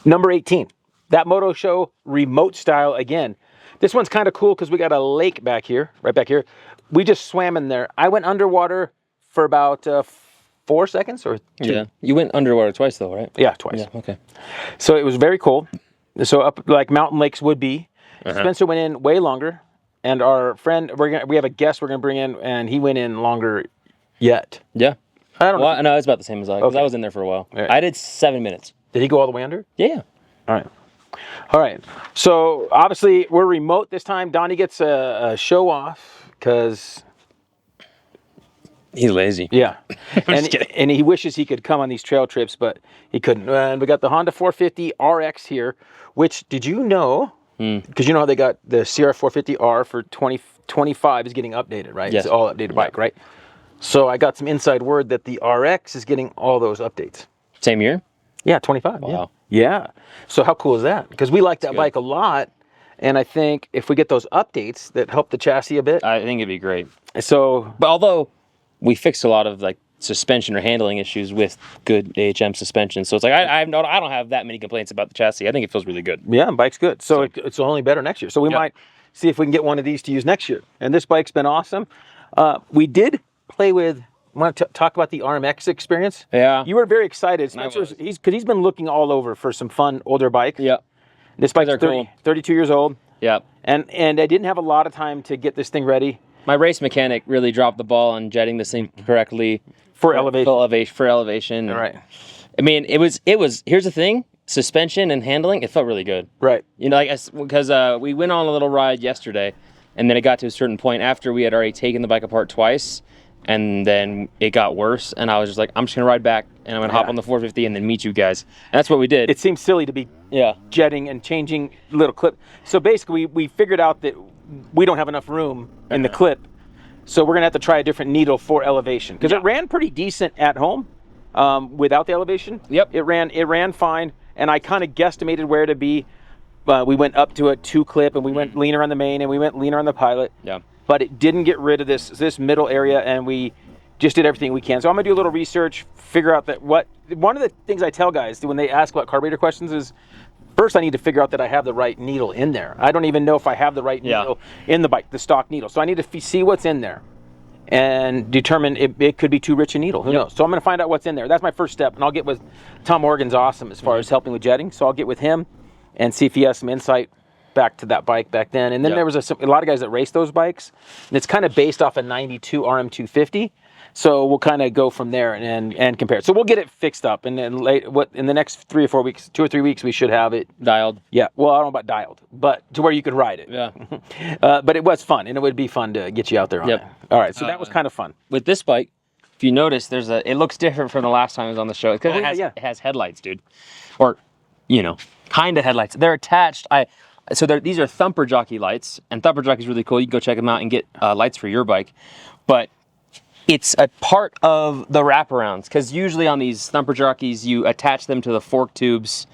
Number 18, That Moto Show remote style again. This one's kind of cool because we got a lake back here, right back here. We just swam in there. I went underwater for about 4 seconds or 2. Yeah, you went underwater twice though, right? Yeah, twice. Yeah, okay. So it was very cool. So up like mountain lakes would be. Spencer went in way longer, and our friend, we have a guest we're gonna bring in, and he went in longer yet. Yeah. I don't know. Well, no, it's about the same as I, because Okay. I was in there for a while. Right. I did 7 minutes. Did he go all the way under? Yeah. All right. All right. So obviously we're remote this time. Donnie gets a show off because He's lazy. yeah, just kidding. and he wishes he could come on these trail trips, but he couldn't. And we got the Honda 450 RX here, which did you know? Because you know how they got the CR 450R for 2025 is getting updated, right? Yes. It's all updated bike, right? So I got some inside word that the RX is getting all those updates. Same year? Yeah, 25. Wow. Yeah. So how cool is that? Because we like that bike a lot, and I think if we get those updates that help the chassis a bit. I think it'd be great. So, But although we fixed a lot of like suspension or handling issues with good AHM suspension, so it's like I don't have that many complaints about the chassis. I think it feels really good. yeah, bike's good. So it's only better next year. So we might see if we can get one of these to use next year. And this bike's been awesome. We did play with. Want to talk about the RMX experience? Yeah. You were very excited. I Spencer's, was. he's been looking all over for some fun older bikes. Yeah. This bike's They're cool. 32 years old. Yeah. And I didn't have a lot of time to get this thing ready. My race mechanic really dropped the ball on jetting this thing correctly For elevation. For elevation. All right. I mean, it was. Here's the thing: suspension and handling. It felt really good. Right. You know, because we went on a little ride yesterday, and then it got to a certain point after we had already taken the bike apart twice, and then it got worse. And I was just like, I'm just gonna ride back, and I'm gonna hop on the 450 and then meet you guys. And that's what we did. It seems silly to be jetting and changing little clip. So basically, we figured out that we don't have enough room in the clip, so we're gonna have to try a different needle for elevation because it ran pretty decent at home without the elevation. Yep. It ran fine, and I kind of guesstimated where to be. We went up to a 2 clip, and we went leaner on the main, and we went leaner on the pilot. Yeah. But it didn't get rid of this middle area, and we just did everything we can. So I'm gonna do a little research, figure out that one of the things I tell guys when they ask about carburetor questions is, first I need to figure out that I have the right needle in there. I don't even know if I have the right needle in the bike, the stock needle. So I need to see what's in there and determine it could be too rich a needle. Who knows? So I'm gonna find out what's in there. That's my first step, and I'll get with Tom Morgan's awesome as far as helping with jetting. So I'll get with him and see if he has some insight back to that bike back then. And then there was a lot of guys that race those bikes, and it's kind of based off a 92 RM250. So we'll kind of go from there and compare it. So we'll get it fixed up, and then in the next 3 or 4 weeks, 2 or 3 weeks, we should have it Dialed. Yeah, well, I don't know about dialed, but to where you could ride it. Yeah. But it was fun, and it would be fun to get you out there on it. All right, so that was kind of fun. With this bike, if you notice, it looks different from the last time it was on the show because it has headlights, dude, or kind of headlights. They're attached. These are Thumper Jockey lights, and Thumper Jockey is really cool. You can go check them out and get lights for your bike, but it's a part of the wraparounds because usually on these Thumper Jockeys you attach them to the fork tubes,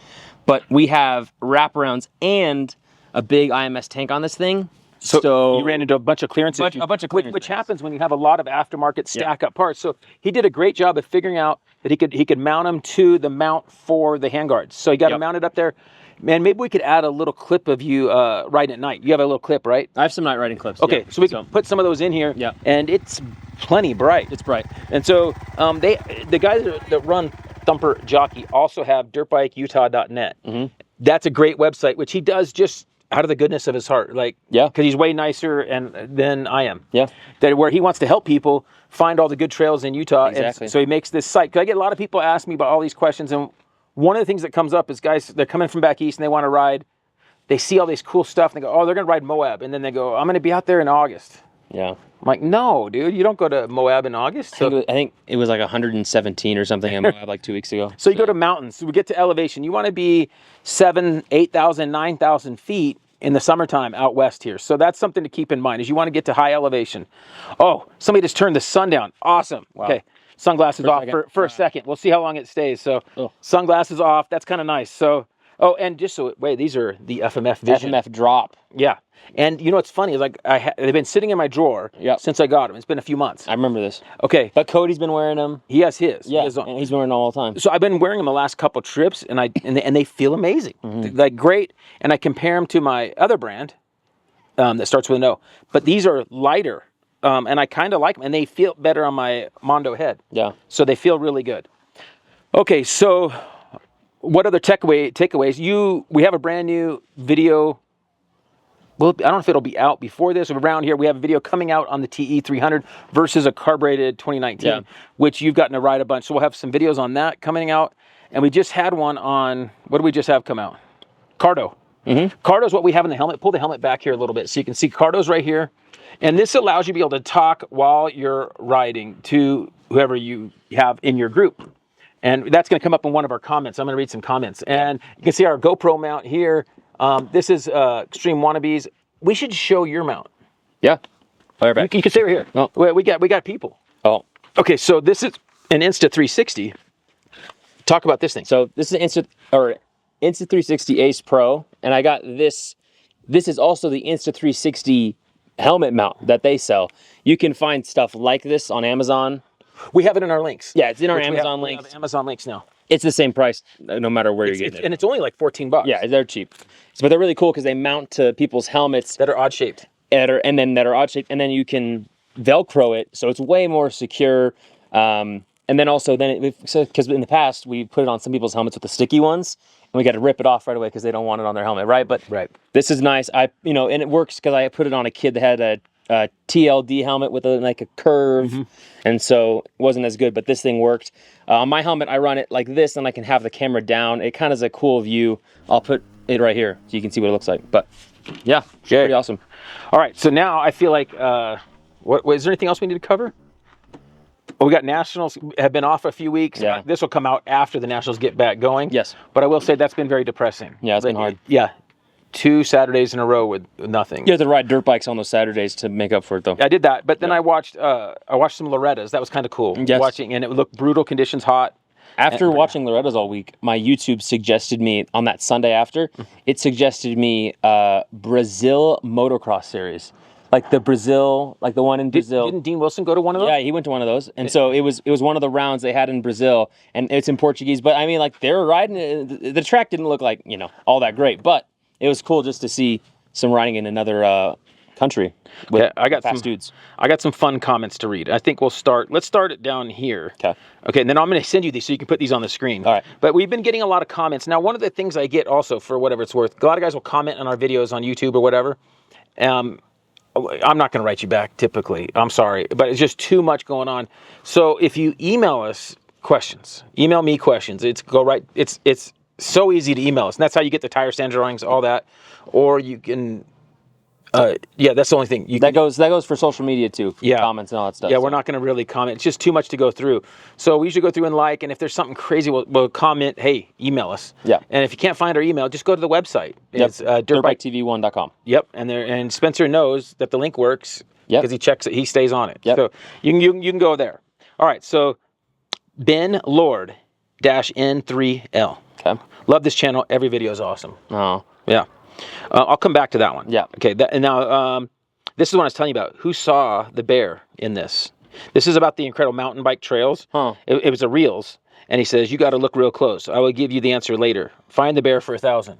but we have wraparounds and a big IMS tank on this thing. So you ran into a bunch of clearance issues, a bunch of clearance which happens when you have a lot of aftermarket stack-up parts. So he did a great job of figuring out that he could mount them to the mount for the handguards. So he got them mounted up there. Man, maybe we could add a little clip of you riding at night. You have a little clip, right? I have some night riding clips. Okay, so we can put some of those in here. Yeah. And it's plenty bright. It's bright. And so the guys that run Thumper Jockey also have dirtbikeutah.net. Mm-hmm. That's a great website, which he does just out of the goodness of his heart. Because he's way nicer than I am. Yeah. Where he wants to help people find all the good trails in Utah. Exactly. And so he makes this site. Because I get a lot of people ask me about all these questions, and one of the things that comes up is guys, they're coming from back east and they want to ride. They see all this cool stuff and they go, oh, they're going to ride Moab. And then they go, I'm going to be out there in August. Yeah. I'm like, no, dude, you don't go to Moab in August. I think it was like 117 or something in Moab like 2 weeks ago. So you go to mountains. So we get to elevation. You want to be 7,000, 8,000, 9,000 feet in the summertime out west here. So that's something to keep in mind is you want to get to high elevation. Oh, somebody just turned the sun down. Awesome. Wow. Okay. Sunglasses off for a second. We'll see how long it stays. So sunglasses off. That's kind of nice. So Oh, and just so wait, these are the FMF Vision. FMF drop. Yeah. And you know what's funny is like they've been sitting in my drawer since I got them. It's been a few months. I remember this. Okay. But Cody's been wearing them. He has his. Yeah, and he's wearing them all the time. So I've been wearing them the last couple trips, and they feel amazing. Like great. And I compare them to my other brand that starts with an O. But these are lighter, and I kind of like them, and they feel better on my Mondo head. Yeah. So they feel really good. Okay, so what other takeaways? We have a brand new video. Well, I don't know if it'll be out before this or around here. We have a video coming out on the TE300 versus a carbureted 2019, which you've gotten to ride a bunch. So we'll have some videos on that coming out. And we just had one on, what did we just have come out? Cardo. Cardo's what we have in the helmet. Pull the helmet back here a little bit so you can see Cardo's right here. And this allows you to be able to talk while you're riding to whoever you have in your group. And that's going to come up in one of our comments. I'm going to read some comments. And you can see our GoPro mount here. This is Extreme Wannabes. We should show your mount. Yeah. Fire back. You can stay right here. Oh. We got people. Oh. Okay, so this is an Insta360. Talk about this thing. So this is Insta360 Ace Pro, and I got this. This is also the Insta360 helmet mount that they sell. You can find stuff like this on Amazon. We have it in our links. Yeah, it's in our Amazon links. We have Amazon links now. It's the same price no matter where you're getting it. And it's only like $14. Yeah, they're cheap. But they're really cool because they mount to people's helmets. That are odd shaped. And then you can Velcro it, so it's way more secure. And then also, because in the past, we put it on some people's helmets with the sticky ones, and we got to rip it off right away because they don't want it on their helmet, right? But this is nice. And it works because I put it on a kid that had a TLD helmet with a curve, and so it wasn't as good, but this thing worked. On my helmet, I run it like this, and I can have the camera down. It kind of is a cool view. I'll put it right here so you can see what it looks like. But yeah, it's pretty awesome. All right, so now I feel like, is there anything else we need to cover? Well, we got Nationals have been off a few weeks. Yeah. This will come out after the Nationals get back going. Yes. But I will say that's been very depressing. Yeah, it's been hard. Yeah. 2 Saturdays in a row with nothing. You have to ride dirt bikes on those Saturdays to make up for it, though. I did that, but then I watched some Lorettas. That was kind of cool. Yes. Watching, and it looked brutal conditions, hot. After watching Lorettas all week, my YouTube suggested me on that Sunday after. It suggested me Brazil motocross series, like the one in Brazil. Didn't Dean Wilson go to one of those? Yeah, he went to one of those, and so it was one of the rounds they had in Brazil, and it's in Portuguese. But I mean, like they were riding. The track didn't look like all that great, but it was cool just to see some riding in another country with fast dudes. I got some fun comments to read. I think let's start it down here. Okay, and then I'm going to send you these so you can put these on the screen. All right. But we've been getting a lot of comments. Now, one of the things I get also, for whatever it's worth, a lot of guys will comment on our videos on YouTube or whatever. I'm not going to write you back typically. I'm sorry, but it's just too much going on. So if you email us questions, email me questions. It's so easy to email us, and that's how you get the tire stand drawings, all that. Or you can, that's the only thing. That goes for social media too. Comments and all that stuff. Yeah, we're not going to really comment. It's just too much to go through. So we usually go through and and if there's something crazy, we'll comment. Hey, email us. Yeah. And if you can't find our email, just go to the website. It's dirtbiketv1.com. Yep. And Spencer knows that the link works because he checks it. He stays on it. Yep. So you can go there. All right. So Ben Lord -N3L. Okay. Love this channel. Every video is awesome. Oh. Yeah. I'll come back to that one. Yeah. Okay. Now, this is what I was telling you about. Who saw the bear in this? This is about the incredible mountain bike trails. Huh. It was a Reels. And he says, you got to look real close. I will give you the answer later. Find the bear for 1,000.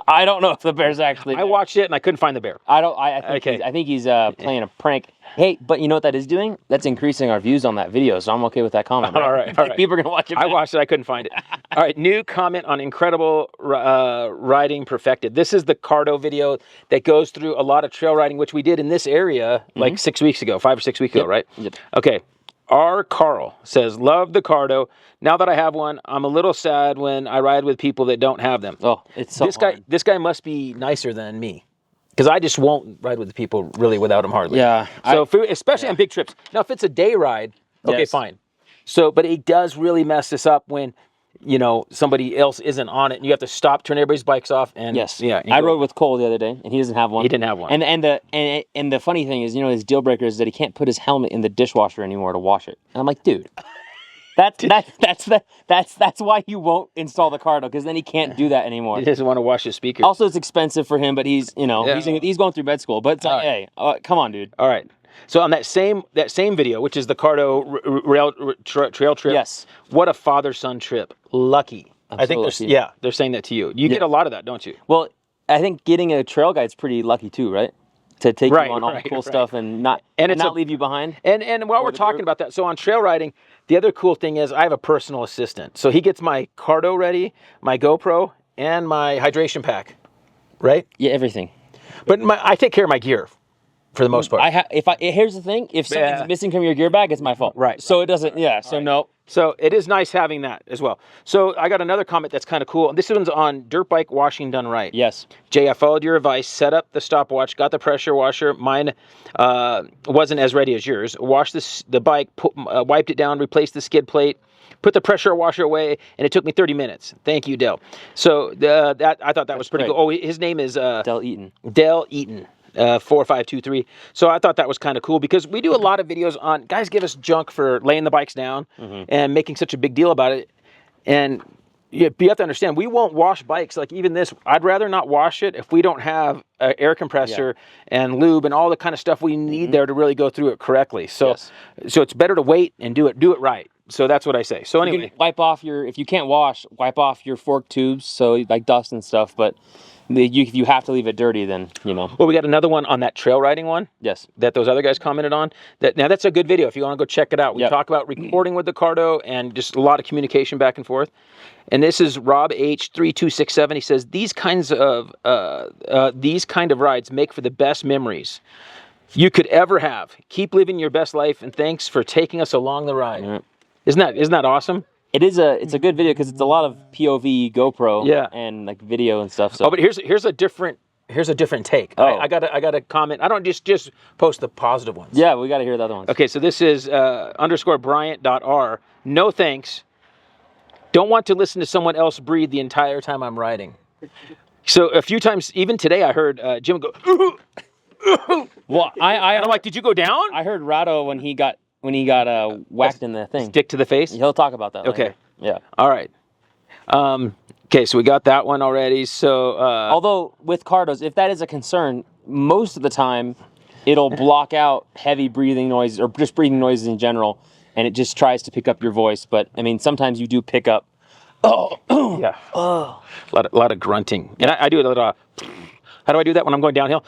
I don't know if the bear's actually there. I watched it and I couldn't find the bear. I think he's playing a prank. Hey, but you know what that is doing? That's increasing our views on that video, so I'm okay with that comment. All right. People are going to watch it back. I watched it. I couldn't find it. All right. New comment on incredible riding perfected. This is the Cardo video that goes through a lot of trail riding, which we did in this area like 6 weeks ago, 5 or 6 weeks ago, right? Yep. Okay. R. Carl says, love the Cardo. Now that I have one, I'm a little sad when I ride with people that don't have them. Oh, it's so hard. This guy must be nicer than me. Because I just won't ride with the people really without them hardly. Yeah. So especially on big trips. Now, if it's a day ride, okay, fine. So, but it does really mess this up when, somebody else isn't on it and you have to stop, turn everybody's bikes off. And I rode with Cole the other day and he doesn't have one. He didn't have one. And the funny thing is, his deal breaker is that he can't put his helmet in the dishwasher anymore to wash it. And I'm like, dude, That's why you won't install the Cardo, because then he can't do that anymore. He doesn't want to wash his speakers. Also, it's expensive for him, but he's he's going through med school. But it's like, hey, come on, dude. All right. So on that same video, which is the Cardo trail trip. Yes. What a father-son trip. Lucky. Absolutely. I think they're saying that to you. You get a lot of that, don't you? Well, I think getting a trail guide's pretty lucky too, right? To take you on all the cool stuff and not leave you behind. And while we're talking about that, so on trail riding, the other cool thing is I have a personal assistant. So he gets my Cardo ready, my GoPro, and my hydration pack, right? Yeah, everything. But I take care of my gear for the most part. Here's the thing: if something's missing from your gear bag, it's my fault. Right. So it doesn't. Yeah. So no. So it is nice having that as well. So I got another comment that's kind of cool. This one's on dirt bike washing done right. Yes. Jay, I followed your advice, set up the stopwatch, got the pressure washer. Mine wasn't as ready as yours. Washed the bike, wiped it down, replaced the skid plate, put the pressure washer away, and it took me 30 minutes. Thank you, Dell. So I thought that was pretty cool. Oh, his name is Dell Eaton. Dell Eaton. 4523. So I thought that was kind of cool because we do a lot of videos on guys give us junk for laying the bikes down and making such a big deal about it. And you have to understand, we won't wash bikes like even this. I'd rather not wash it if we don't have an air compressor and lube and all the kind of stuff we need there to really go through it correctly. So so it's better to wait and do it right. So that's what I say. So anyway, you can wipe off if you can't wash, wipe off your fork tubes, so like dust and stuff, but if you have to leave it dirty, then, Well, we got another one on that trail riding one. Yes. That those other guys commented on. Now, that's a good video if you want to go check it out. We talk about recording with the Cardo and just a lot of communication back and forth. And this is Rob H3267. He says, these kind of rides make for the best memories you could ever have. Keep living your best life, and thanks for taking us along the ride. Yeah. Isn't that awesome? It's a good video because it's a lot of POV GoPro and like video and stuff. So. Oh, but here's a different take. Oh. I got a comment. I don't just post the positive ones. Yeah, we got to hear the other ones. Okay, so this is _Bryant.R. No thanks. Don't want to listen to someone else breathe the entire time I'm riding. So a few times, even today, I heard Jim go. Well, I'm like, did you go down? I heard Rado when he got whacked in the thing. Stick to the face? He'll talk about that later. Okay. Yeah. All right. Okay, so we got that one already. So although with Cardos, if that is a concern, most of the time it'll block out heavy breathing noises or just breathing noises in general, and it just tries to pick up your voice. But I mean, sometimes you do pick up. A lot of grunting, and I do a lot of. How do I do that when I'm going downhill?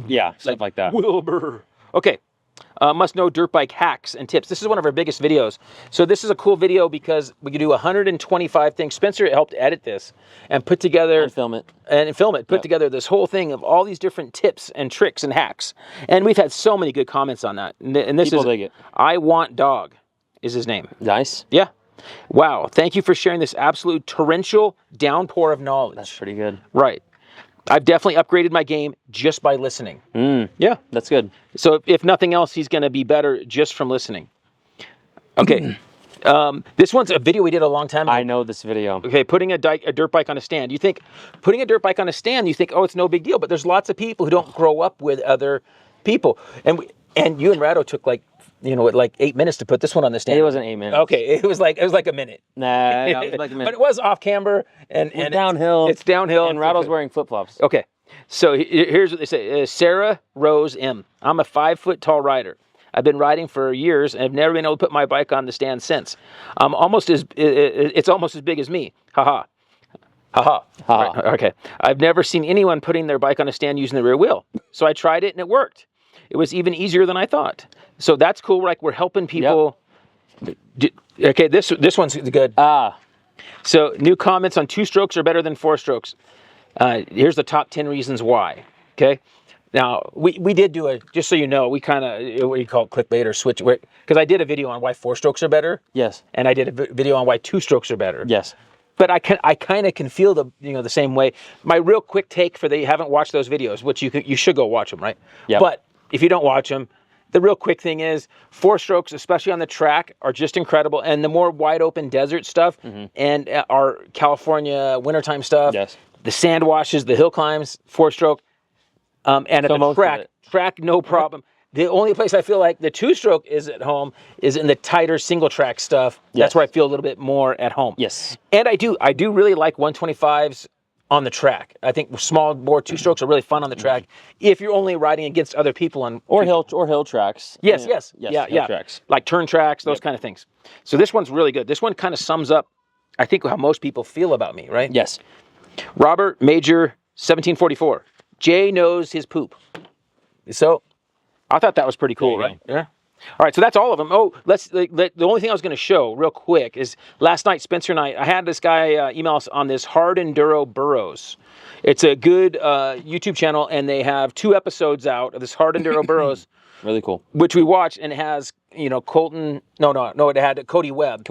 Yeah, stuff like that. Wilbur. Okay. Must know dirt bike hacks and tips. This is one of our biggest videos. So this is a cool video because we can do 125 things. Spencer helped edit this and put together and film it. Put together this whole thing of all these different tips and tricks and hacks. And we've had so many good comments on that. And this People dig it. I Want Dog is his name. Nice. Yeah. Wow. Thank you for sharing this absolute torrential downpour of knowledge. That's pretty good. Right. I've definitely upgraded my game just by listening. Yeah, that's good. So if nothing else, he's going to be better just from listening. Okay. This one's a video we did a long time ago. I know this video. Okay, putting a dirt bike on a stand. You think, putting a dirt bike on a stand, you think, oh, it's no big deal. But there's lots of people who don't grow up with other people. And you and Rado took like 8 minutes to put this one on the stand. It wasn't 8 minutes. Okay, it was like a minute. Nah, it was like a minute. But it was off camber and downhill. It's downhill. And Rado's wearing flip flops. Okay, so here's what they say. Sarah Rose M. I'm a 5 foot tall rider. I've been riding for years and have never been able to put my bike on the stand since. It's almost as big as me. Haha. Haha. Right, okay. I've never seen anyone putting their bike on a stand using the rear wheel. So I tried it and it worked. It was even easier than I thought. So that's cool. Like we're helping people. Yep. Okay, this one's good. So new comments on 2 strokes are better than 4 strokes. Here's the top 10 reasons why. Okay. Now we did do just so you know, we kind of what do you call it, clickbait or switch, because I did a video on why 4 strokes are better. Yes. And I did a video on why 2 strokes are better. Yes. But I kind of can feel the same way. My real quick take for you haven't watched those videos, which you should go watch them, right? Yeah. But if you don't watch them, the real quick thing is 4 strokes, especially on the track, are just incredible. And the more wide open desert stuff and our California wintertime stuff, the sand washes, the hill climbs, 4 stroke, and at the track, no problem. The only place I feel like the two-stroke is at home is in the tighter single-track stuff. Yes. That's where I feel a little bit more at home. Yes. And I do really like 125s on the track. I think small bore two-strokes are really fun on the track if you're only riding against other people on hill tracks. Yes. Hill tracks. Like turn tracks, those kind of things. So this one's really good. This one kind of sums up, I think, how most people feel about me, right? Yes. Robert Major, 1744. Jay knows his poop. So I thought that was pretty cool, right? Yeah. All right, so that's all of them. Oh, the only thing I was going to show real quick is last night, Spencer and I had this guy email us on this Hard Enduro Burros. It's a good YouTube channel, and they have 2 episodes out of this Hard Enduro Burros. Really cool. Which we watched, and it has, Colton, no, it had Cody Webb.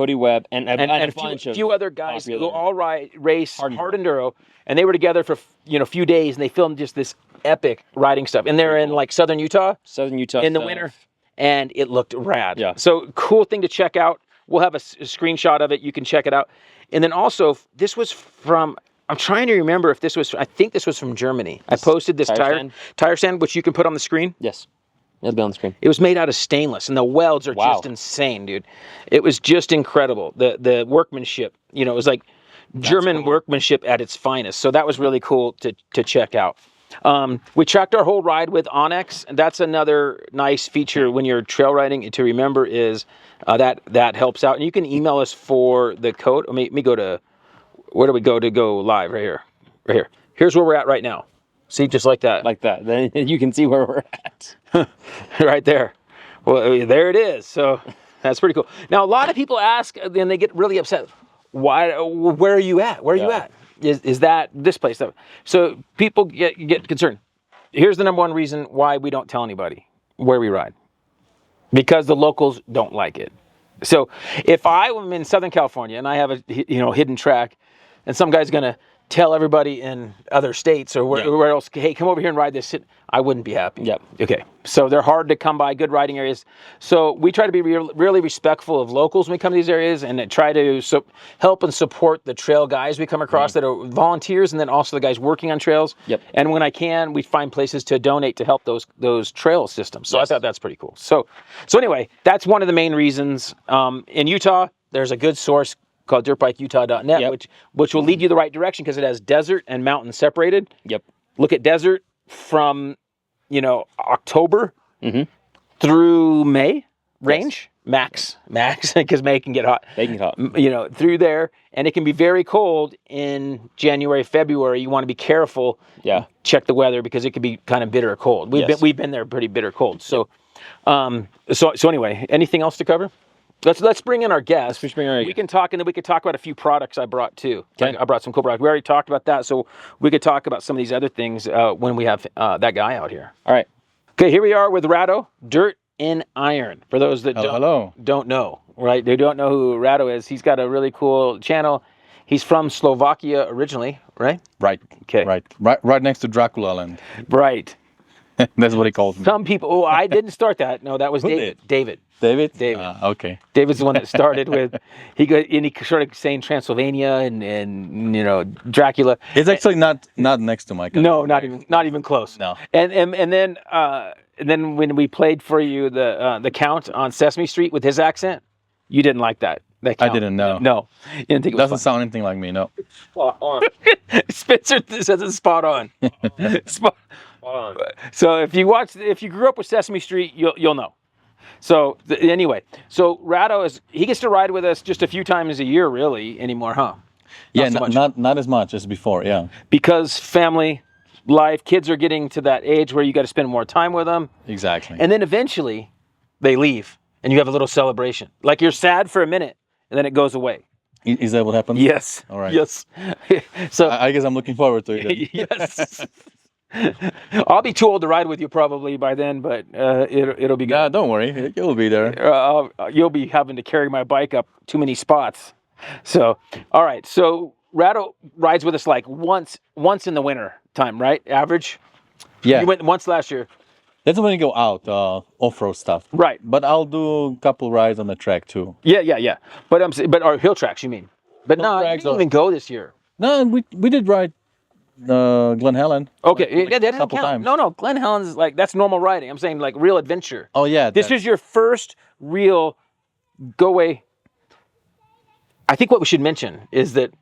And a few other guys who all race hard enduro, and they were together for, a few days, and they filmed just this epic riding stuff. And they're in like southern Utah in the winter, and it looked rad. Yeah. So cool thing to check out. We'll have a screenshot of it. You can check it out. And then also, this was from, I'm trying to remember if this was, I think this was from Germany. I posted this tire stand, which you can put on the screen. Yes. It'll be on the screen. It was made out of stainless, and the welds are just insane, dude. It was just incredible. The workmanship, it was like German workmanship at its finest. So that was really cool to check out. We tracked our whole ride with Onyx, and that's another nice feature when you're trail riding to remember is that helps out. And you can email us for the code. Let me go to, where do we go to go live? Right here. Here's where we're at right now. See, just like that. Like that. Then you can see where we're at. Right there. Well, there it is. So that's pretty cool. Now, a lot of people ask, and they get really upset. Where are you at? Where are you at? Is that this place? So people get concerned. Here's the number one reason why we don't tell anybody where we ride. Because the locals don't like it. So if I am in Southern California and I have a hidden track, and some guy's going to tell everybody in other states or where else, hey, come over here and ride this, I wouldn't be happy. Yep. Okay. So they're hard to come by, good riding areas. So we try to be really respectful of locals when we come to these areas, and try to help and support the trail guys we come across that are volunteers, and then also the guys working on trails. Yep. And when I can, we find places to donate to help those trail systems. So I thought that's pretty cool. So anyway, that's one of the main reasons. In Utah, there's a good source called dirtbikeutah.net, which will lead you the right direction because it has desert and mountain separated. Yep. Look at desert from, October through May range, max, because May can get hot. They can get hot. Through there, and it can be very cold in January, February. You want to be careful. Yeah. Check the weather because it can be kind of bitter cold. We've been there pretty bitter cold. So, so anyway, anything else to cover? Let's bring in our guest. We can talk, and then we could talk about a few products I brought too. Okay. I brought some cool products. We already talked about that, so we could talk about some of these other things when we have that guy out here. All right. Okay, here we are with Rado, Dirt in Iron. For those that don't know, right? They don't know who Rado is. He's got a really cool channel. He's from Slovakia originally, right? Right. Okay. Right next to Dracula Land. Right. That's what he calls me. Some people. Oh, I didn't start that. No, that was David. David? Okay. David's the one that started with. He started saying Transylvania and Dracula. It's actually not next to my country. No, not even close. No. And then when we played for you the Count on Sesame Street with his accent, you didn't like that. I didn't know. No, you didn't think it doesn't sound anything like me. No. Spot on. Spencer says it's spot on. Spot on. So if you grew up with Sesame Street, you'll know. So anyway, Rado he gets to ride with us just a few times a year, really anymore, huh? Not as much as before. Yeah. Because family life, kids are getting to that age where you got to spend more time with them. Exactly. And then eventually, they leave, and you have a little celebration. Like you're sad for a minute, and then it goes away. Is that what happens? Yes. All right. Yes. So I guess I'm looking forward to it. Yes. I'll be too old to ride with you probably by then, but it'll be good. Yeah, don't worry, you'll be there. You'll be having to carry my bike up too many spots. So, all right. So Rado rides with us like once in the winter time, right? Average. Yeah. You went once last year. That's when you go out, off-road stuff. Right. But I'll do a couple rides on the track too. Yeah. But our hill tracks, you mean? But no, you didn't even go this year. No, we did ride Glen Helen. Okay, that doesn't couple count. times. No, Glen Helen's like that's normal riding. I'm saying like real adventure. Oh yeah. This is your first real go away. I think what we should mention is that,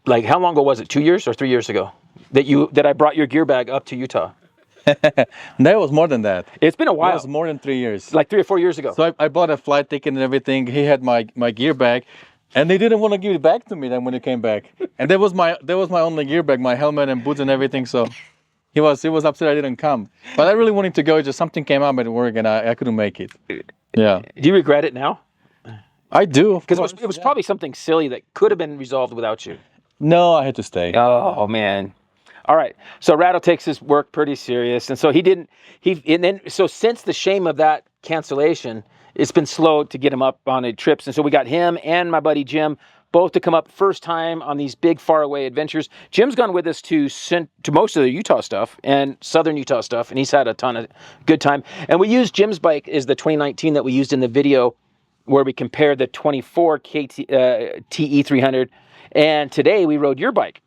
like, how long ago was it? 2 years or 3 years ago that I brought your gear bag up to Utah? That was more than that. It's been a while. It was more than 3 years. Like 3 or 4 years ago. So I bought a flight ticket and everything. He had my gear bag, and they didn't want to give it back to me then when he came back. And that was my only gear bag, my helmet and boots and everything. So he was upset I didn't come. But I really wanted to go. Just something came up at work and I couldn't make it. Yeah. Do you regret it now? I do. Because it was probably something silly that could have been resolved without you. No, I had to stay. Oh man. All right. So Rado takes his work pretty serious, and so so since the shame of that cancellation, it's been slow to get him up on the trips, and so we got him and my buddy Jim both to come up first time on these big faraway adventures. Jim's gone with us to most of the Utah stuff and southern Utah stuff, and he's had a ton of good time. And we used Jim's bike is the 2019 that we used in the video where we compared the 24 TE300. And today we rode your bike,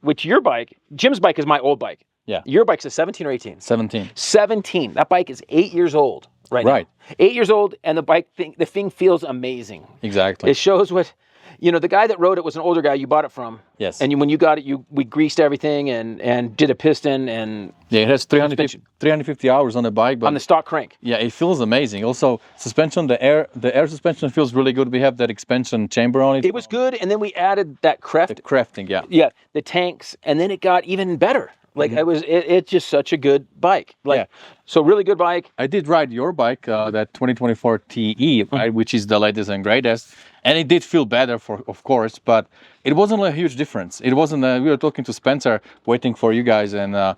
Jim's bike is my old bike. Yeah. Your bike's a 17 or 18? 17. 17. That bike is 8 years old right now. 8 years old, and the thing feels amazing. Exactly. It shows what, the guy that rode it was an older guy you bought it from. Yes. And when you got it, we greased everything and did a piston and... Yeah, it has 350 hours on the bike. But on the stock crank. Yeah, it feels amazing. Also, suspension, the air suspension feels really good. We have that expansion chamber on it. It was good, and then we added that The crafting, yeah. Yeah, the tanks, and then it got even better. Like it's just such a good bike. So really good bike. I did ride your bike, that 2024 TE, right, which is the latest and greatest, and it did feel better, of course, but it wasn't a huge difference. It wasn't. We were talking to Spencer, waiting for you guys, and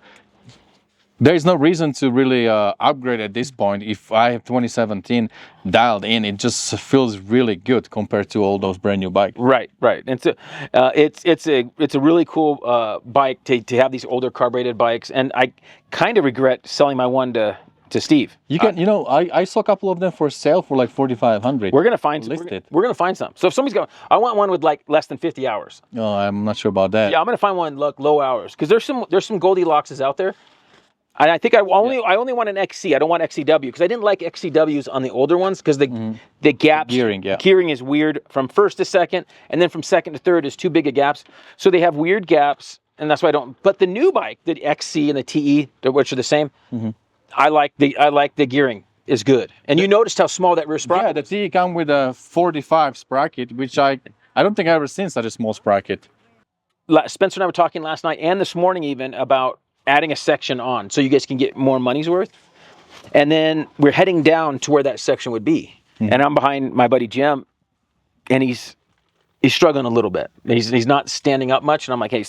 there is no reason to really upgrade at this point. If I have 2017 dialed in, it just feels really good compared to all those brand new bikes. Right. And so it's a really cool bike to have these older carbureted bikes, and I kind of regret selling my one to Steve. You can, I saw a couple of them for sale for like 4,500. We're gonna find listed. We're gonna find some. So if somebody's going, I want one with like less than 50 hours. Oh, I'm not sure about that. Yeah, I'm gonna find one low hours because there's some Goldilockses out there. And I think I only want an XC. I don't want XCW because I didn't like XCWs on the older ones because the gaps, gearing is weird from first to second, and then from second to third is too big of gaps. So they have weird gaps, and that's why I don't. But the new bike, the XC and the TE, which are the same, I like the gearing is good. And you noticed how small that rear sprocket. Yeah, the TE come with a 45 sprocket, which I don't think I've ever seen such a small sprocket. Spencer and I were talking last night and this morning even about adding a section on so you guys can get more money's worth. And then we're heading down to where that section would be. And I'm behind my buddy Jim, and he's struggling a little bit. He's not standing up much, and I'm like, hey.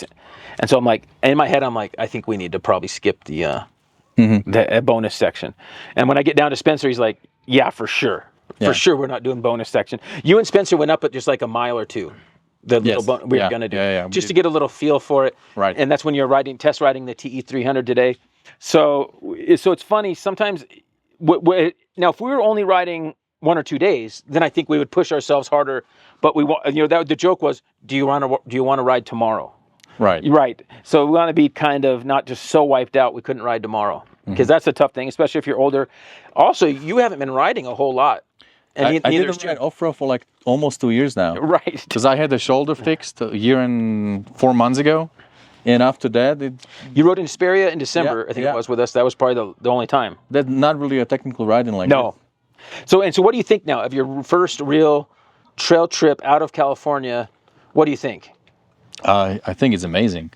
And so I'm like, in my head, I'm like, I think we need to probably skip the bonus section. And when I get down to Spencer, he's like, yeah, for sure. For sure we're not doing bonus section. You and Spencer went up at just like a mile or two. The little we were going to do just to get a little feel for it. Right. And that's when you're test riding the TE300 today. So it's funny sometimes. Now, if we were only riding 1 or 2 days, then I think we would push ourselves harder. But the joke was, do you want to ride tomorrow? Right. Right. So we want to be kind of not just so wiped out we couldn't ride tomorrow, because that's a tough thing, especially if you're older. Also, you haven't been riding a whole lot. And I didn't ride off-road for like almost 2 years now. Right. Because I had the shoulder fixed a year and 4 months ago. And after that, you rode in Hesperia in December, I think it was with us. That was probably the only time. That's not really a technical riding like that. So what do you think now of your first real trail trip out of California? What do you think? I think it's amazing.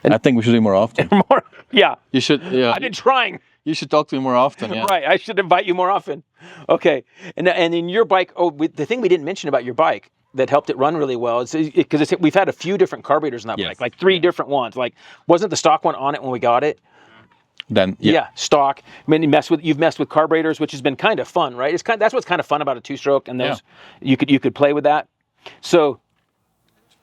And I think we should do more often. Yeah. You should. Yeah. I've been trying. You should talk to me more often. Yeah. Right. I should invite you more often. Okay. And in your bike, the thing we didn't mention about your bike that helped it run really well is because we've had a few different carburetors in that bike, like 3 different ones. Like, wasn't the stock one on it when we got it? Then stock. I mean, you've messed with carburetors, which has been kind of fun, right? That's what's kind of fun about a 2-stroke, and those you could play with that. So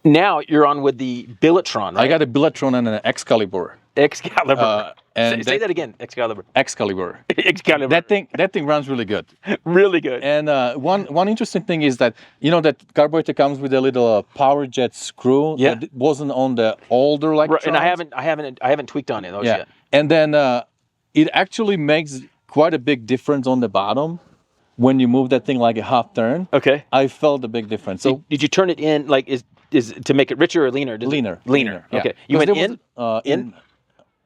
now you're on with the Billetron, right? I got a Billetron and an Excalibur. Excalibur. And Say that again. Excalibur. Excalibur. Excalibur. That thing runs really good. Really good. And one interesting thing is that that carburetor comes with a little power jet screw that wasn't on the older Electrons. Right, and I haven't tweaked on it those yet. And then it actually makes quite a big difference on the bottom when you move that thing like a half turn. Okay. I felt a big difference. So did you turn it in like is to make it richer or leaner? Leaner. Yeah. Okay. You went in.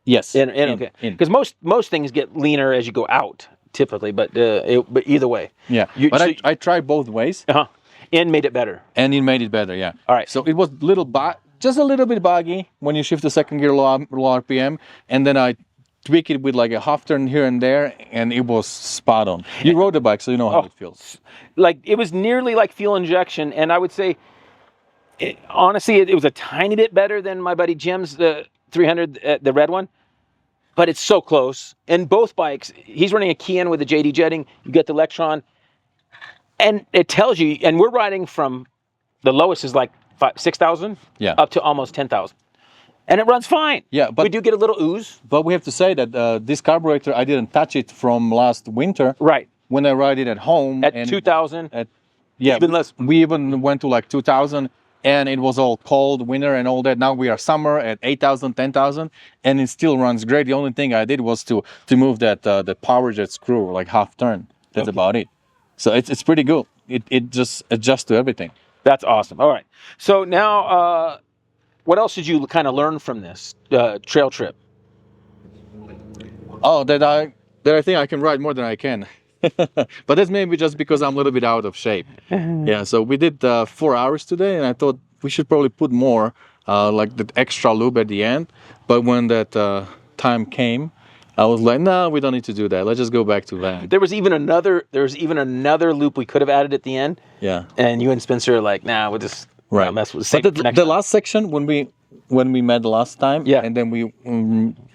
Yes. In. Okay. Because most things get leaner as you go out, typically, but either way. Yeah. I tried both ways. In made it better. And it made it better. Yeah. All right. So it was just a little bit buggy when you shift the second gear low RPM, and then I tweak it with like a half turn here and there, and it was spot on. You rode the bike, so you know how it feels. Like it was nearly like fuel injection, and I would say, honestly, it was a tiny bit better than my buddy Jim's the 300, the red one, but it's so close. And both bikes, he's running a Kian with the JD jetting. You get the Electron, and it tells you. And we're riding from the lowest is like 6,000, up to almost 10,000. And it runs fine. Yeah, but we do get a little ooze. But we have to say that this carburetor, I didn't touch it from last winter. Right. When I ride it at home. At 2,000. Even less. We even went to like 2,000, and it was all cold winter and all that. Now we are summer at 8,000, 10,000, and it still runs great. The only thing I did was to move that the power jet screw like half turn. That's about it. So it's pretty good. It just adjusts to everything. That's awesome. All right. So now. What else did you kind of learn from this trail trip? Oh, that I think I can ride more than I can. But that's maybe just because I'm a little bit out of shape. Yeah, so we did 4 hours today, and I thought we should probably put more, like the extra lube at the end. But when that time came, I was like, no, we don't need to do that. Let's just go back to van. There was even another loop we could have added at the end. Yeah. And you and Spencer are like, nah, we'll just... Right. But the last section when we met last time, and then we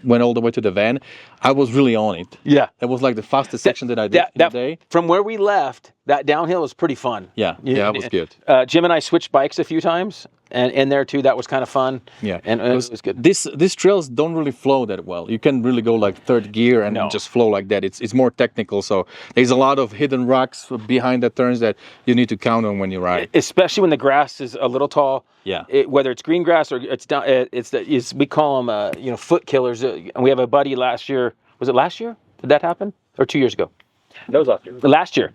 went all the way to the van, I was really on it. Yeah, it was like the fastest section that I did today. From where we left, that downhill was pretty fun. Yeah, it was good. Jim and I switched bikes a few times, and in there too, that was kind of fun. Yeah, and it was good. These trails don't really flow that well. You can really go like third gear and just flow like that. It's more technical, so there's a lot of hidden rocks behind the turns that you need to count on when you ride. Especially when the grass is a little tall. Yeah, whether it's green grass or it's down, we call them foot killers. And we have a buddy last year. Was it last year? Did that happen? Or 2 years ago? That was last year. Last year.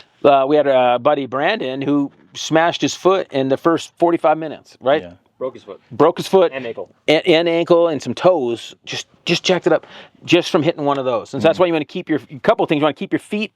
We had a buddy, Brandon, who smashed his foot in the first 45 minutes, right? Yeah. Broke his foot. Broke his foot. And ankle. And ankle and some toes. Just jacked it up just from hitting one of those. And so that's why you want to keep a couple of things. You want to keep your feet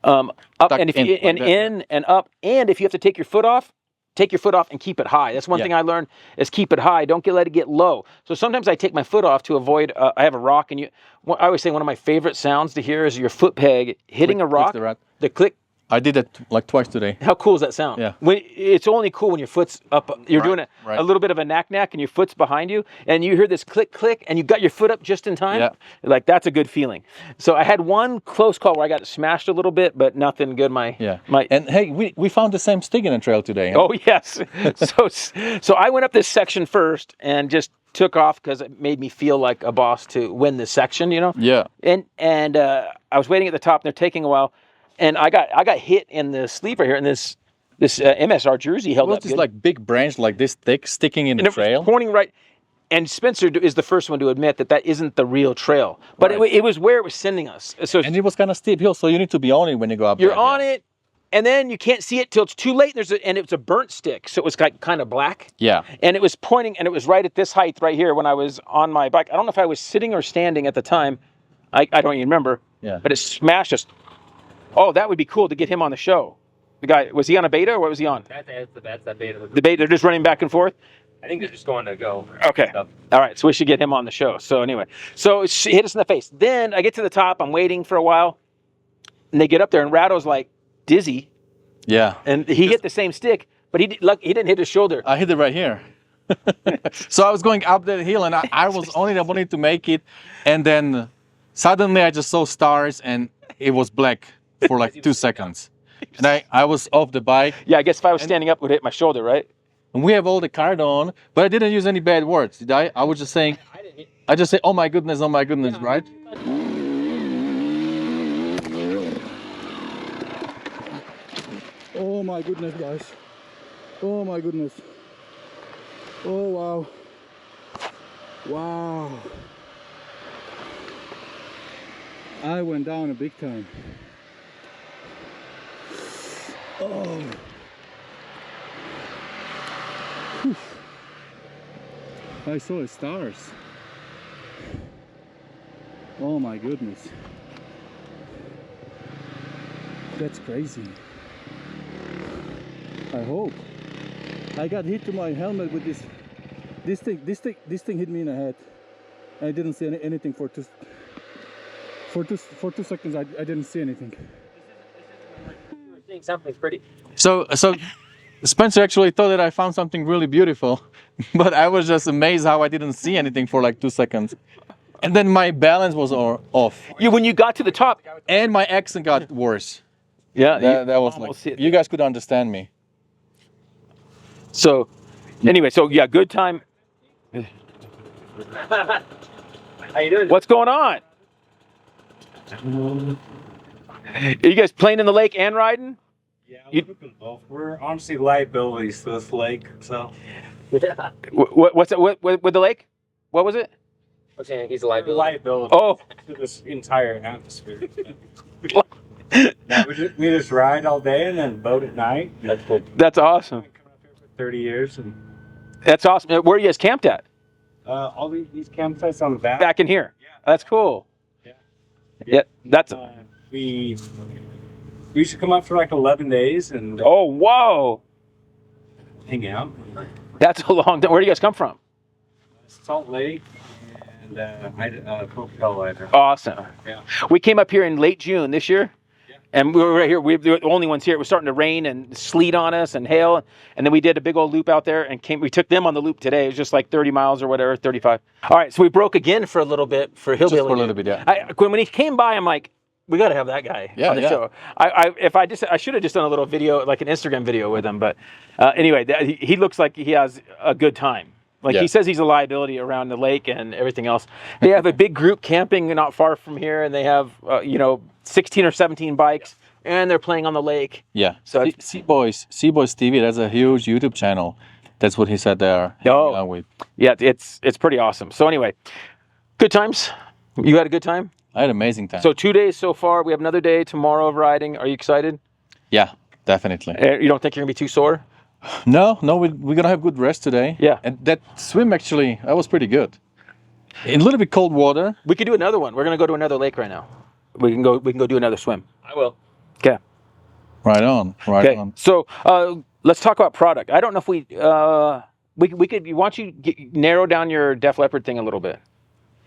up and in and up. And if you have to take your foot off and keep it high. That's one thing I learned is keep it high. Don't let it get low. So sometimes I take my foot off to avoid, I have a rock, and I always say one of my favorite sounds to hear is your foot peg hitting a rock. The click. I did it like twice today. How cool does that sound? Yeah. It's only cool when your foot's up. You're doing a little bit of a knack and your foot's behind you, and you hear this click, click, and you got your foot up just in time. Yeah. Like, that's a good feeling. So I had one close call where I got smashed a little bit, but nothing good. And hey, we found the same stick in the trail today. Huh? Oh, yes. So I went up this section first and just took off because it made me feel like a boss to win this section, Yeah. And I was waiting at the top, and they're taking a while. And I got hit in the sleeper here, and this MSR jersey held up. This like big branch like this thick sticking in the trail. Pointing right. And Spencer is the first one to admit that isn't the real trail. But it was where it was sending us. And it was kind of steep hill, so you need to be on it when you go up there. You're on it, and then you can't see it till it's too late. And it's a burnt stick, so it was kind of black. Yeah. And it was pointing, and it was right at this height right here when I was on my bike. I don't know if I was sitting or standing at the time. I don't even remember. Yeah. But it smashed us. Oh, that would be cool to get him on the show. The guy, was he on a beta or what was he on? That's that beta. The beta, they're just running back and forth? I think they're just going to go. Okay. All right, so we should get him on the show. So anyway, so it hit us in the face. Then I get to the top, I'm waiting for a while, and they get up there, and Rado's like dizzy. Yeah. And he hit the same stick, but he didn't hit his shoulder. I hit it right here. So I was going up that hill, and I was only wanting to make it, and then suddenly I just saw stars, and it was black for like 2 seconds. And I was off the bike. Yeah, I guess if I was standing up, it would hit my shoulder, right? And we have all the card on, but I didn't use any bad words, did I? I was just saying... I just say, oh my goodness, right? Oh my goodness, guys. Oh my goodness. Oh wow. Wow. I went down a big time. Oh. Whew. I saw the stars. Oh my goodness. That's crazy. I hope. I got hit to my helmet with this thing hit me in the head. I didn't see anything for two seconds. I didn't see anything. You were seeing something pretty. So Spencer actually thought that I found something really beautiful, but I was just amazed how I didn't see anything for like 2 seconds. And then my balance was off. When you got to the top. And my accent got worse. Yeah. That was like, you guys could understand me. So, anyway, yeah, good time. How you doing? What's going on? Are you guys playing in the lake and riding? Yeah, we're doing both. We're honestly liabilities to this lake, so. Yeah. What's it? What with the lake? What was it? What's saying? He's a liability. Liability. Oh. To this entire atmosphere. We just ride all day and then boat at night. That's cool. That's awesome. I've been coming up here for 30 years. And That's awesome. Where are you guys camped at? all these campsites on the back. Back in here. Yeah. That's cool. Yeah. Yeah, that's. We used to come up for like 11 days and Oh, whoa. hang out. That's a long time. Where do you guys come from? Salt Lake and Coca-Cola. Awesome. Yeah. We came up here in late June this year. Yeah. And we were right here. We were the only ones here. It was starting to rain and sleet on us and hail. And then we did a big old loop out there and we took them on the loop today. It was just like 30 miles or whatever, 35. All right. So we broke again for a little bit for Hillbilly. Just for a little bit, yeah. When he came by, I'm like, we got to have that guy on the show. I should have just done a little video, like an Instagram video with him. But anyway, he looks like he has a good time. Like he says he's a liability around the lake and everything else. They have a big group camping not far from here, and they have 16 or 17 bikes, and they're playing on the lake. Yeah. So Sea Boys TV. That's a huge YouTube channel. That's what he said there. Yeah, it's pretty awesome. So anyway, good times. You had a good time? I had an amazing time. So 2 days so far. We have another day tomorrow of riding. Are you excited? Yeah, definitely. You don't think you're gonna be too sore? No, we're gonna have good rest today. Yeah. And that swim actually, that was pretty good. In a little bit cold water. We could do another one. We're gonna go to another lake right now. We can go do another swim. I will. Okay. Right on. So let's talk about product. I don't know if we could. Why don't you narrow down your Def Leppard thing a little bit?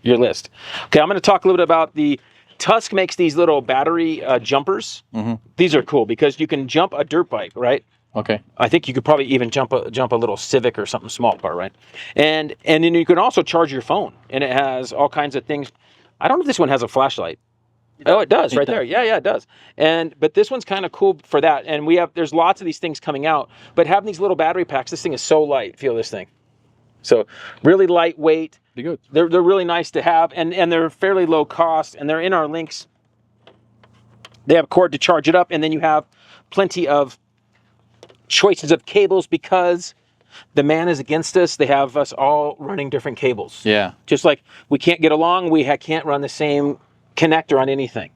Your list. Okay, I'm going to talk a little bit about the Tusk makes these little battery jumpers. Mm-hmm. These are cool because you can jump a dirt bike, right? Okay. I think you could probably even jump a little Civic or something small car, right? And then you can also charge your phone, and it has all kinds of things. I don't know if this one has a flashlight. Oh, it does, right there. Yeah, it does. But this one's kind of cool for that. And there's lots of these things coming out. But having these little battery packs, this thing is so light. Feel this thing. So really lightweight. Good. They're really nice to have, and they're fairly low cost, and they're in our links. They have a cord to charge it up, and then you have plenty of choices of cables because the man is against us. They have us all running different cables. Yeah. Just like we can't get along, we can't run the same connector on anything.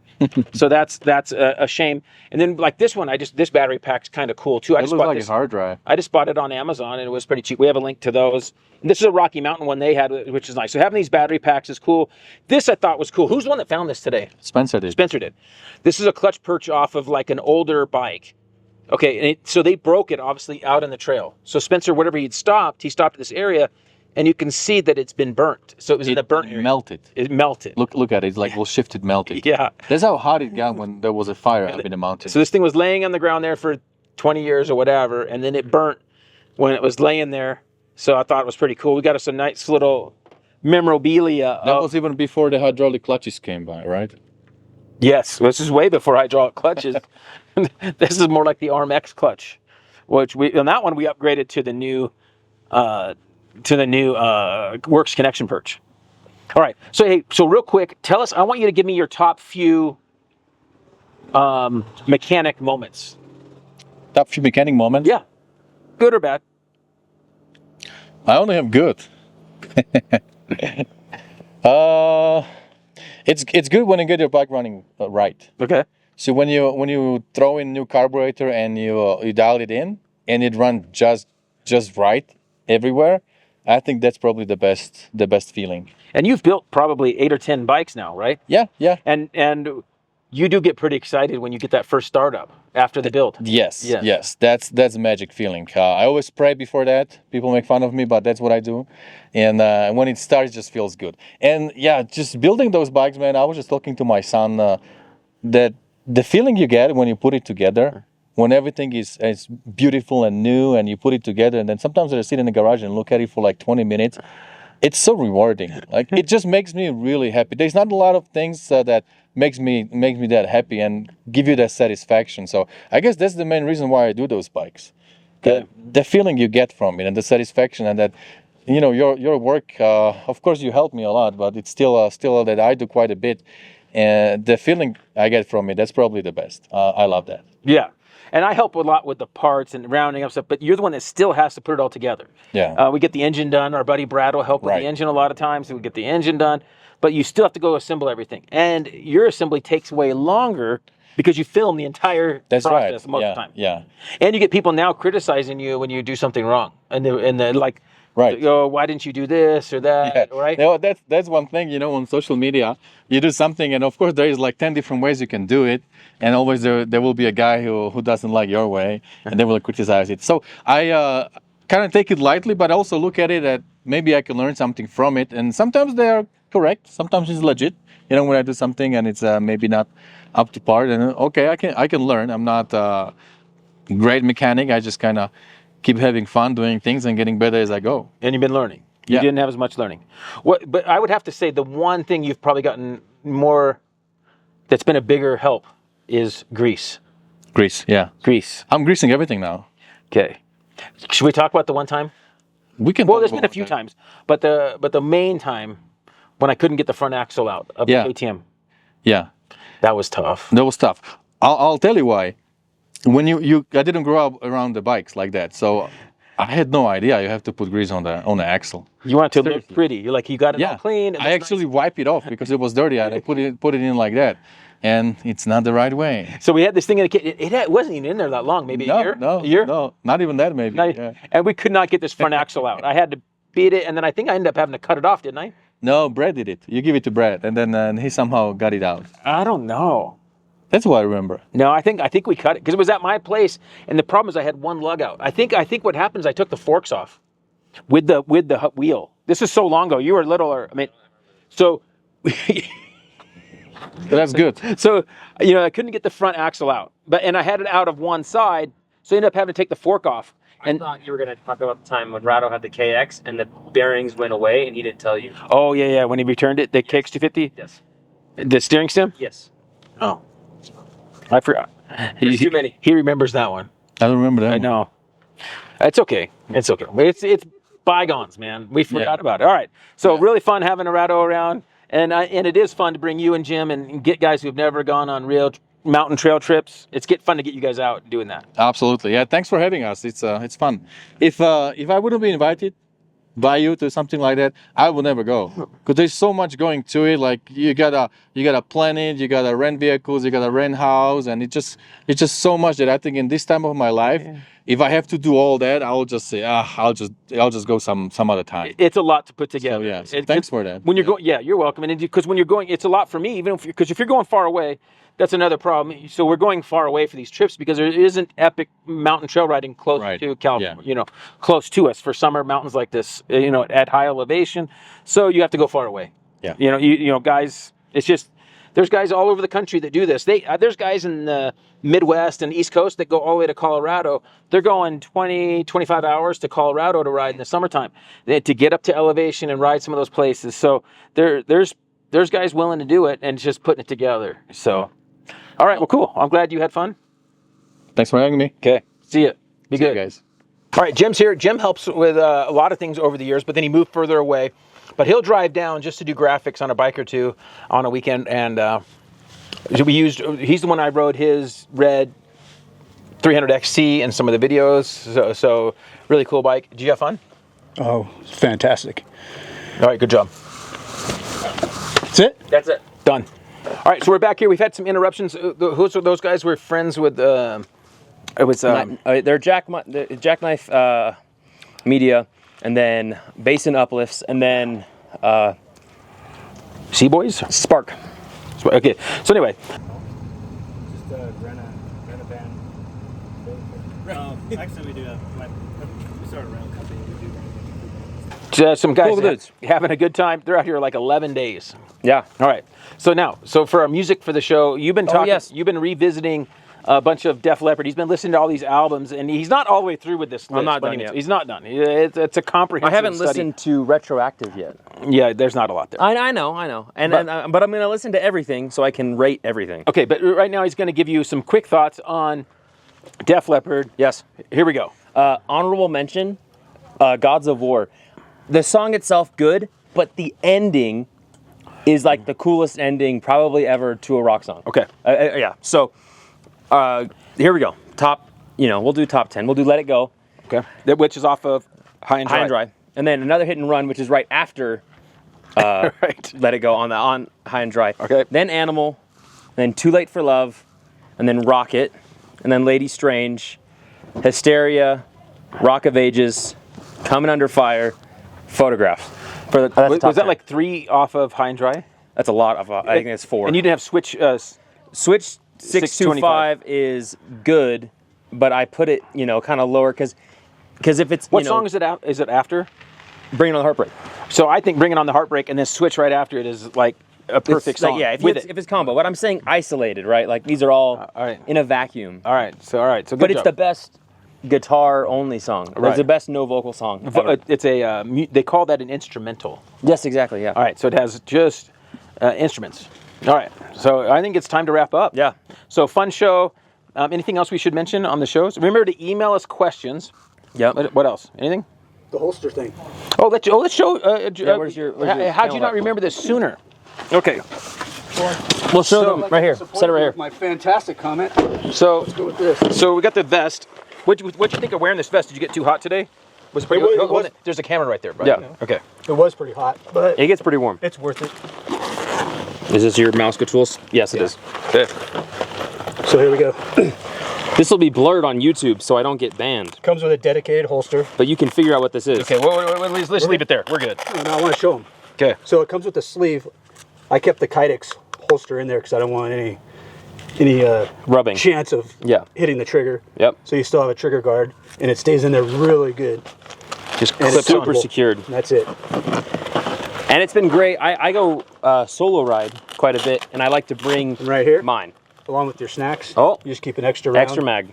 So that's a shame. And then like this one, this battery pack's kind of cool too. It looks like a hard drive. I just bought it on Amazon and it was pretty cheap. We have a link to those. And this is a Rocky Mountain one they had, which is nice. So having these battery packs is cool. This I thought was cool. Who's the one that found this today? Spencer did. Spencer did. This is a clutch perch off of like an older bike. Okay, and so they broke it obviously out in the trail. So Spencer, whatever he stopped at this area, and you can see that it's been burnt. So it was in the burnt area. Melted. It melted. Look at it. It's like shifted, melted. Yeah. That's how hot it got when there was a fire up in the mountain. So this thing was laying on the ground there for 20 years or whatever, and then it burnt when it was laying there. So I thought it was pretty cool. We got us a nice little memorabilia. That was even before the hydraulic clutches came by, right? Yes, this is way before hydraulic clutches. This is more like the ARM-X clutch, which on that one we upgraded to the new Works connection perch. All right. So hey, so real quick, tell us. I want you to give me your top few mechanic moments. Top few mechanic moments? Yeah. Good or bad? I only have good. It's good when you get your bike running right. Okay. So when you throw in new carburetor and you dial it in and it runs just right everywhere, I think that's probably the best feeling. And you've built probably 8 or 10 bikes now, right? Yeah. And you do get pretty excited when you get that first startup after the build. Yes. That's a magic feeling. I always pray before that. People make fun of me, but that's what I do. And when it starts, it just feels good. And yeah, just building those bikes, man. I was just talking to my son that the feeling you get when you put it together, when everything is beautiful and new, and you put it together, and then sometimes I sit in the garage and look at it for like 20 minutes. It's so rewarding. Like it just makes me really happy. There's not a lot of things that makes me that happy and give you that satisfaction. So I guess that's the main reason why I do those bikes. The feeling you get from it and the satisfaction, and that your work. Of course, you help me a lot, but it's still that I do quite a bit. And the feeling I get from it, that's probably the best. I love that. Yeah. And I help a lot with the parts and rounding up stuff, but you're the one that still has to put it all together. Yeah. We get the engine done. Our buddy Brad will help with the engine a lot of times. So we get the engine done, but you still have to go assemble everything. And your assembly takes way longer because you film the entire process most of the time. Yeah. And you get people now criticizing you when you do something wrong. And they're like, right. Oh, why didn't you do this or that? Yeah. Right? No, that's one thing, on social media, you do something and of course there is like 10 different ways you can do it. And always there will be a guy who doesn't like your way and they will criticize it. So I kind of take it lightly, but also look at it that maybe I can learn something from it. And sometimes they are correct. Sometimes it's legit. When I do something and it's maybe not up to par, then okay, I can learn. I'm not a great mechanic. I just kind of keep having fun doing things and getting better as I go. And you've been learning. You didn't have as much learning. But I would have to say the one thing you've probably gotten more that's been a bigger help is grease. Grease, yeah. Grease. I'm greasing everything now. Okay. Should we talk about the one time? We can. Well, there's been a few times, but the main time when I couldn't get the front axle out of the KTM. Yeah. That was tough. That was tough. I'll tell you why. When I didn't grow up around the bikes like that, so I had no idea you have to put grease on the axle. You want it to look pretty. You're like, you got it all clean. I actually wipe it off because it was dirty and I put it in like that. And it's not the right way. So we had this thing in the kit. It wasn't even in there that long, maybe a year? No, a year? No, not even that maybe. And we could not get this front axle out. I had to beat it, and then I think I ended up having to cut it off, didn't I? No, Brad did it. You give it to Brad, and then he somehow got it out. I don't know. That's what I remember. No, I think we cut it because it was at my place, and the problem is I had one lug out. I think what happens, I took the forks off with the wheel. This is so long ago. You were little, so. That's good. So, I couldn't get the front axle out, and I had it out of one side, so I ended up having to take the fork off. I thought you were going to talk about the time when Rado had the KX and the bearings went away and he didn't tell you. Oh, yeah. When he returned it, the KX250? Yes. The steering stem? Yes. Oh. I forgot. There's too many. He remembers that one. I don't remember that. I know. It's okay. It's bygones, man. We forgot about it. All right. So really fun having a Rado around. And it is fun to bring you and Jim and get guys who've never gone on real mountain trail trips. It's fun to get you guys out doing that. Absolutely, yeah. Thanks for having us. It's fun. If I wouldn't be invited by you to something like that, I would never go because there's so much going to it. Like you gotta plan it, you gotta rent vehicles, you gotta rent house, and it's just so much that I think in this time of my life. Yeah. If I have to do all that, I'll just say, I'll just go some other time. It's a lot to put together. So, yeah, thanks for that. When you're going, you're welcome. And because when you're going, it's a lot for me, because if you're going far away, that's another problem. So we're going far away for these trips because there isn't epic mountain trail riding close to California, close to us for summer mountains like this, at high elevation. So you have to go far away. Yeah. Guys, it's just, there's guys all over the country that do this. There's guys in the Midwest and East Coast that go all the way to Colorado. They're going 20, 25 hours to Colorado to ride in the summertime to get up to elevation and ride some of those places. So there's guys willing to do it and just putting it together. So, all right, well, cool. I'm glad you had fun. Thanks for having me. Okay, see you. Be good, guys. All right, Jim's here. Jim helps with a lot of things over the years, but then he moved further away. But he'll drive down just to do graphics on a bike or two on a weekend. And he's the one I rode his red 300XC in some of the videos. So really cool bike. Did you have fun? Oh, it's fantastic. All right, good job. That's it? That's it. Done. All right, so we're back here. We've had some interruptions. Who's those guys? We're friends with. It was. They're Jackknife Media, and then Basin Uplifts, and then Sea Boys? Spark. Okay, so anyway. Just rent a van. Actually, we do have. We started a rental company. We do Some guys Cool dudes. having a good time. They're out here like 11 days. Yeah. All right. So for our music for the show, you've been talking. yes. You've been revisiting a bunch of Def Leppard. He's been listening to all these albums, and he's not all the way through with this list. I'm not by done any means. yet. He's not done. It's a comprehensive. I haven't study. listened to Retroactive yet. Yeah, there's not a lot there. I know. But I'm going to listen to everything so I can rate everything. Okay, but right now he's going to give you some quick thoughts on Def Leppard. Yes. Here we go. Honorable mention, Gods of War. The song itself, good, but the ending is like the coolest ending probably ever to a rock song. Okay. Yeah. So, here we go. We'll do top 10. We'll do Let It Go. Okay. Which is off of High and Dry. High and Dry. And then another Hit and Run, which is right after Right. Let It Go on High and Dry. Okay. Then Animal, then Too Late for Love, and then Rocket, and then Lady Strange, Hysteria, Rock of Ages, Coming Under Fire, Photograph. Was that like 3 off of High and Dry? That's a lot of. I think it's 4. And you didn't have Switch. Switch 625 is good, but I put it kind of lower because if it's What song is it out? Is it after? Bringing on the Heartbreak. So I think Bringing on the Heartbreak and then Switch right after it is like a perfect song. Like, with if it's combo. But I'm saying isolated, right? Like these are all right. in a vacuum. All right. So good But it's job. the best guitar only song. Right. It's the best no vocal song ever. It's a they call that an instrumental. Yes, exactly. Yeah. All right. So it has just instruments. All right. So I think it's time to wrap up. Yeah. So fun show. Anything else we should mention on the shows? Remember to email us questions. Yep. What else? Anything? The holster thing. Oh, let's show. where's your how'd you not remember this sooner? Okay. We'll show them right here. Set it right here. My fantastic comment. So Go with this. So we got the vest. What'd you think of wearing this vest? Did you get too hot today? Was it pretty? It was- There's a camera right there, bro. Yeah. Okay. It was pretty hot, but It gets pretty warm. it's worth it. Is this your mouse tools? Yes, it is. Okay. So here we go. This will be blurred on YouTube, so I don't get banned. Comes with a dedicated holster. But you can figure out what this is. Okay. Let's leave it there. We're good. And I want to show them. Okay. So it comes with the sleeve. I kept the Kydex holster in there because I don't want any Rubbing. chance of hitting the trigger. Yep. So you still have a trigger guard, and it stays in there really good. Just And clips it's Super on. secured. And that's it. And it's been great. I go solo ride quite a bit, and I like to bring Right here, mine. along with your snacks. Oh. You just keep an extra round. Extra mag.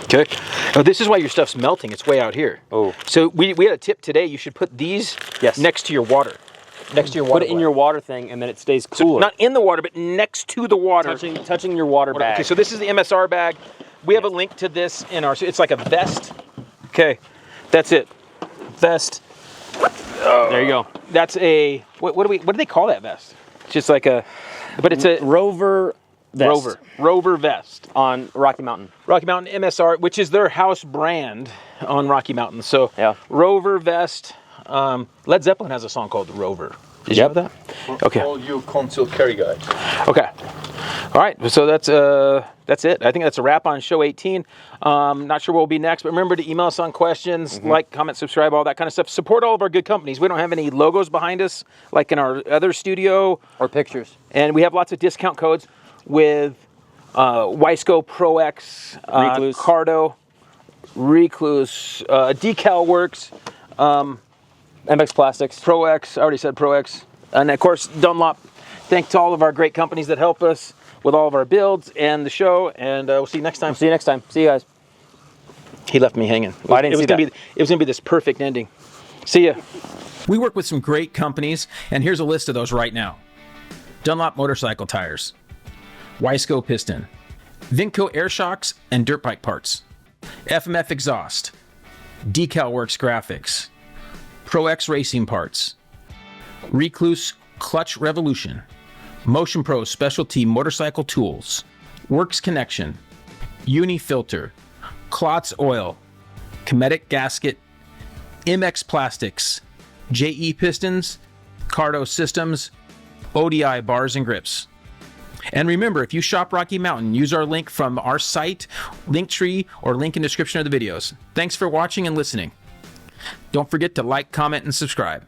Okay. Oh, this is why your stuff's melting. It's way out here. Oh. So we had a tip today. You should put these next to your water. Next to your water. Put it in your water thing, and then it stays So cooler. not in the water, but next to the water. touching your water bag. Okay, so this is the MSR bag. We have a link to this in our. It's like a vest. Okay, that's it. Vest. There you go. That's a what do they call that vest? It's just like a, but it's a Rover vest. Rover vest On Rocky Mountain. Rocky Mountain MSR, which is their house brand on Rocky Mountain. So Yeah. Rover vest. Led Zeppelin has a song called Rover. Did you know that? Okay. All you concealed carry guys. Okay. All right. So that's it. I think that's a wrap on show 18. Not sure what will be next, but remember to email us on questions, like, comment, subscribe, all that kind of stuff. Support all of our good companies. We don't have any logos behind us like in our other studio. Or pictures. And we have lots of discount codes with Wiseco, Pro X, Recluse. Cardo, Recluse, Decal Works, MX Plastics. Pro X. I already said Pro X. And of course, Dunlop. Thanks to all of our great companies that help us with all of our builds and the show. And we'll see you next time. See you next time. See you guys. He left me hanging. Well, I didn't see that. It was gonna be this perfect ending. See ya. We work with some great companies, and here's a list of those right now. Dunlop Motorcycle Tires, Wiseco Piston, Vinco Air Shocks and Dirt Bike Parts, FMF Exhaust, Decal Works Graphics, Pro X Racing Parts, Recluse Clutch Revolution, Motion Pro Specialty Motorcycle Tools, Works Connection, Uni Filter, Klotz Oil, Cometic Gasket, MX Plastics, JE Pistons, Cardo Systems, ODI Bars and Grips. And remember, if you shop Rocky Mountain, use our link from our site, Linktree, or link in description of the videos. Thanks for watching and listening. Don't forget to like, comment, and subscribe.